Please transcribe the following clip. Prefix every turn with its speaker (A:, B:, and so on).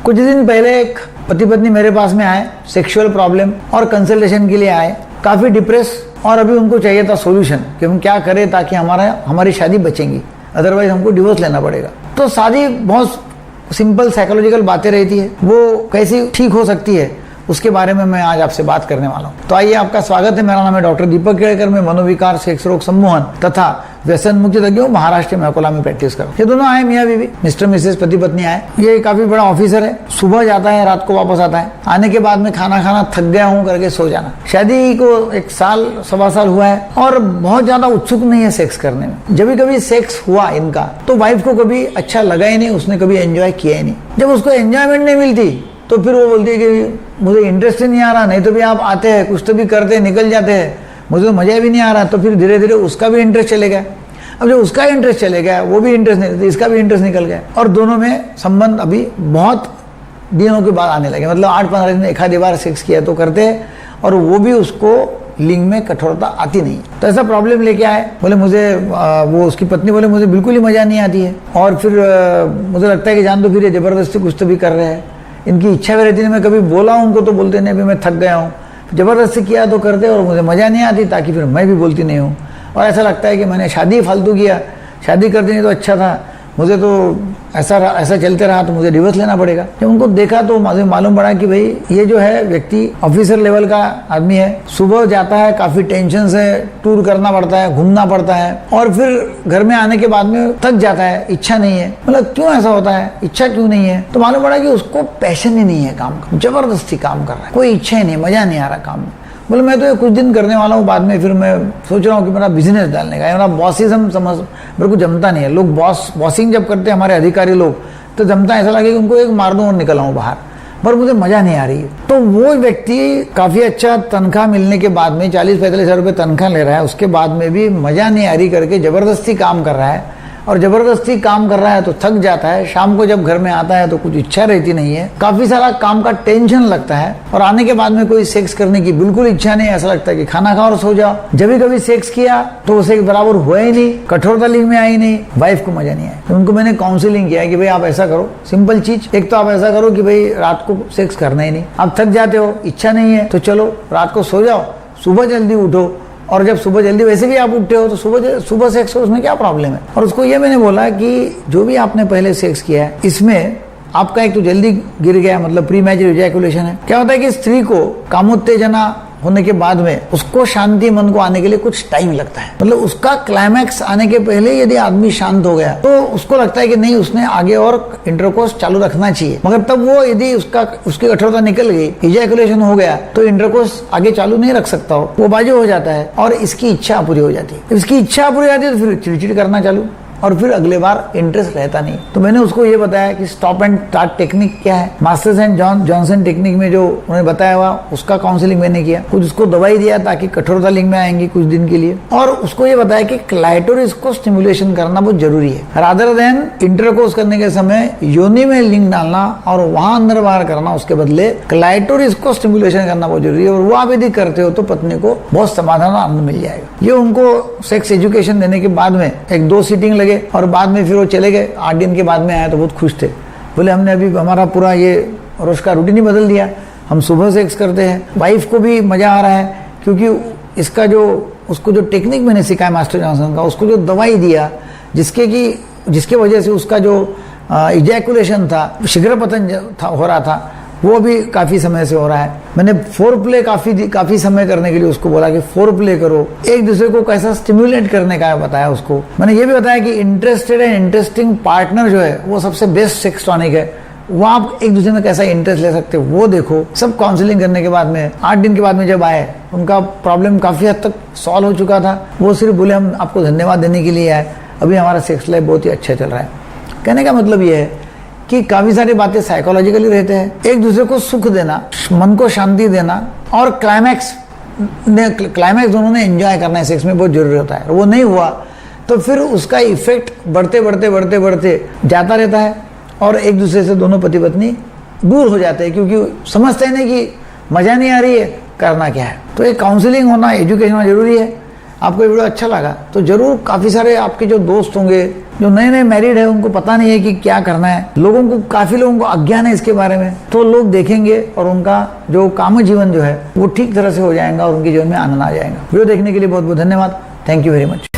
A: कुछ दिन पहले एक पति पत्नी मेरे पास में आए, सेक्सुअल प्रॉब्लम और कंसल्टेशन के लिए आए, काफ़ी डिप्रेस, और अभी उनको चाहिए था सॉल्यूशन कि हम क्या करें ताकि हमारी शादी बचेंगी, अदरवाइज हमको डिवोर्स लेना पड़ेगा। तो शादी बहुत सिंपल साइकोलॉजिकल बातें रहती है, वो कैसी ठीक हो सकती है उसके बारे में मैं आज आपसे बात करने वाला हूँ। तो आइए, आपका स्वागत है। मेरा नाम है डॉक्टर दीपक केड़कर। मैं मनोविकार, सेक्स रोग सम्मोहन तथा व्यसन मुक्ति तज्ञ हूँ। महाराष्ट्र में अकोला में प्रैक्टिस कर। ये दोनों आए, मियाँ बीवी, मिस्टर मिसेस, पति पत्नी आए। ये काफी बड़ा ऑफिसर है, सुबह जाता है, रात को वापस आता है। आने के बाद में खाना खाना, थक गया हूँ करके सो जाना। शादी को 1 साल सवा साल हुआ है और बहुत ज्यादा उत्सुक नहीं है सेक्स करने में। जब भी कभी सेक्स हुआ इनका तो वाइफ को कभी अच्छा लगा ही नहीं, उसने कभी एंजॉय किया ही नहीं। जब उसको एंजॉयमेंट नहीं मिलती तो फिर वो बोलती है कि मुझे इंटरेस्ट ही नहीं आ रहा, नहीं तो भी आप आते हैं, कुछ तो भी करते हैं, निकल जाते हैं, मुझे तो मजा भी नहीं आ रहा। तो फिर धीरे धीरे उसका भी इंटरेस्ट चले गया। अब जब उसका इंटरेस्ट चले गया, वो भी इंटरेस्ट नहीं, तो इसका भी इंटरेस्ट निकल गया और दोनों में संबंध अभी बहुत दिनों के बाद आने लगे। मतलब 8-15 दिन एक आधी बार सेक्स किया तो करते हैं और वो भी उसको लिंग में कठोरता आती नहीं। तो ऐसा प्रॉब्लम लेके आए, बोले मुझे वो उसकी पत्नी बोले मुझे बिल्कुल ही मजा नहीं आती है और फिर मुझे लगता है कि जान दो, फिर ये जबरदस्ती कुछ तो भी कर रहे हैं। इनकी इच्छा भी रहती है, मैं कभी बोला हूँ उनको तो बोलते नहीं, अभी मैं थक गया हूँ, जबरदस्ती किया तो करते और मुझे मजा नहीं आती, ताकि फिर मैं भी बोलती नहीं हूँ। और ऐसा लगता है कि मैंने शादी फालतू किया, शादी कर देनी तो अच्छा था, मुझे तो ऐसा चलते रहा तो मुझे डिवोर्स लेना पड़ेगा। जब उनको देखा तो मुझे मालूम पड़ा कि भाई ये जो है व्यक्ति ऑफिसर लेवल का आदमी है, सुबह जाता है, काफी टेंशन से टूर करना पड़ता है, घूमना पड़ता है और फिर घर में आने के बाद में थक जाता है, इच्छा नहीं है। मतलब क्यों ऐसा होता है, इच्छा क्यों नहीं है? तो मालूम पड़ा कि उसको पैशन ही नहीं है काम का, जबरदस्ती काम कर रहा है, कोई इच्छा ही नहीं, मजा नहीं आ रहा काम में। बोले मैं तो ये कुछ दिन करने वाला हूँ, बाद में फिर मैं सोच रहा हूँ कि मेरा बिजनेस डालने का, मेरा बॉसिज्म समझ मेरे को जमता नहीं है। लोग बॉसिंग जब करते हैं हमारे अधिकारी लोग, तो जमता है, ऐसा लगे कि उनको एक मार दूं और निकल आऊँ बाहर, पर मुझे मजा नहीं आ रही है। तो वो व्यक्ति काफी अच्छा तनख्वाह मिलने के बाद में 40-45 हज़ार रुपये तनख्वाह ले रहा है, उसके बाद में भी मजा नहीं आ रही करके जबरदस्ती काम कर रहा है और जबरदस्ती काम कर रहा है तो थक जाता है। शाम को जब घर में आता है तो कुछ इच्छा रहती नहीं है, काफी सारा काम का टेंशन लगता है और आने के बाद में कोई सेक्स करने की बिल्कुल इच्छा नहीं। ऐसा लगता है कि खाना खाओ और सो जाओ। जब भी कभी सेक्स किया तो उसे बराबर हुआ ही नहीं, कठोरता लिंग में आई नहीं, वाइफ को मजा नहीं आया। तो उनको मैंने काउंसलिंग किया कि भाई आप ऐसा करो, सिंपल चीज, एक तो आप ऐसा करो कि भाई रात को सेक्स करना ही नहीं, आप थक जाते हो, इच्छा नहीं है तो चलो रात को सो जाओ, सुबह जल्दी उठो, और जब सुबह जल्दी वैसे भी आप उठते हो तो सुबह सेक्स हो, उसमें क्या प्रॉब्लम है? और उसको ये मैंने बोला कि जो भी आपने पहले सेक्स किया है इसमें आपका एक तो जल्दी गिर गया, मतलब प्री मैच्योर इजैकुलेशन है। क्या होता है कि स्त्री को कामोत्तेजना होने के बाद में उसको शांति मन को आने के लिए कुछ टाइम लगता है। मतलब उसका क्लाइमैक्स आने के पहले यदि आदमी शांत हो गया तो उसको लगता है कि नहीं, उसने आगे और इंटरकोर्स चालू रखना चाहिए। मगर तब वो यदि उसकी कठोरता निकल गई, इजैकुलेशन हो गया, तो इंटरकोर्स आगे चालू नहीं रख सकता वो बाजू हो जाता है और इसकी इच्छा पूरी हो जाती है। इसकी इच्छा पूरी हो जाती है तो फिर चिड़चिड़ करना चालू और फिर अगले बार इंटरेस्ट रहता नहीं। तो मैंने उसको ये बताया कि स्टॉप एंड स्टार्ट टेक्निक क्या है, मास्टर्स एंड जॉनसन टेक्निक में जो उन्होंने बताया हुआ उसका काउंसलिंग मैंने किया। कुछ उसको दवाई दिया ताकि कठोरता लिंग में आएंगी कुछ दिन के लिए, और उसको ये बताया कि क्लाइटोरिस को स्टिमुलेशन करना बहुत जरूरी है। रादर देन इंटरकोर्स करने के समय योनि में लिंग डालना और वहां अंदर बाहर करना, उसके बदले क्लाइटोरिस को स्टिमुलेशन करना बहुत जरूरी है। और वो आप यदि करते हो तो पत्नी को बहुत समाधान आनंद मिल जाएगा। ये उनको सेक्स एजुकेशन देने के बाद में 1-2 सीटिंग और बाद में फिर वो चले गए। 8 दिन के बाद में आए तो बहुत खुश थे, बोले हमने अभी हमारा पूरा ये रोज का रूटीन ही बदल दिया, हम सुबह सेक्स करते हैं, वाइफ को भी मजा आ रहा है क्योंकि इसका उसको जो टेक्निक मैंने सिखाया मास्टर जॉनसन का, उसको जो दवाई दिया जिसके वजह से उसका जो इजैकुलेशन था, शीघ्र पतन हो रहा था, वो भी काफी समय से हो रहा है। मैंने फोर प्ले काफी समय करने के लिए उसको बोला कि फोर प्ले करो, एक दूसरे को कैसा स्टिमुलेट करने का बताया उसको। मैंने ये भी बताया कि इंटरेस्टेड एंड इंटरेस्टिंग पार्टनर जो है वो सबसे बेस्ट सेक्स टॉनिक है, वो आप एक दूसरे में कैसा इंटरेस्ट ले सकते हो वो देखो। सब काउंसलिंग करने के बाद में 8 दिन के बाद में जब आए, उनका प्रॉब्लम काफी हद तक सॉल्व हो चुका था। वो सिर्फ बोले हम आपको धन्यवाद देने के लिए आए, अभी हमारा सेक्स लाइफ बहुत ही अच्छा चल रहा है। कहने का मतलब ये है कि काफी सारी बातें साइकोलॉजिकली रहते हैं, एक दूसरे को सुख देना, मन को शांति देना और क्लाइमैक्स दोनों ने एंजॉय करना है सेक्स में बहुत जरूरी होता है। वो नहीं हुआ तो फिर उसका इफेक्ट बढ़ते जाता रहता है और एक दूसरे से दोनों पति पत्नी दूर हो जाते हैं क्योंकि समझते हैं नहीं कि मजा नहीं आ रही है, करना क्या है। तो एक काउंसलिंग होना, एजुकेशन होना जरूरी है। आपको ये वीडियो अच्छा लगा तो जरूर काफ़ी सारे आपके जो दोस्त होंगे जो नए नए मैरिड है उनको पता नहीं है कि क्या करना है, काफी लोगों को अज्ञान है इसके बारे में, तो लोग देखेंगे और उनका जो काम जीवन जो है वो ठीक तरह से हो जाएगा और उनके जीवन में आनंद आ जाएगा। वीडियो देखने के लिए बहुत बहुत धन्यवाद। Thank you very much.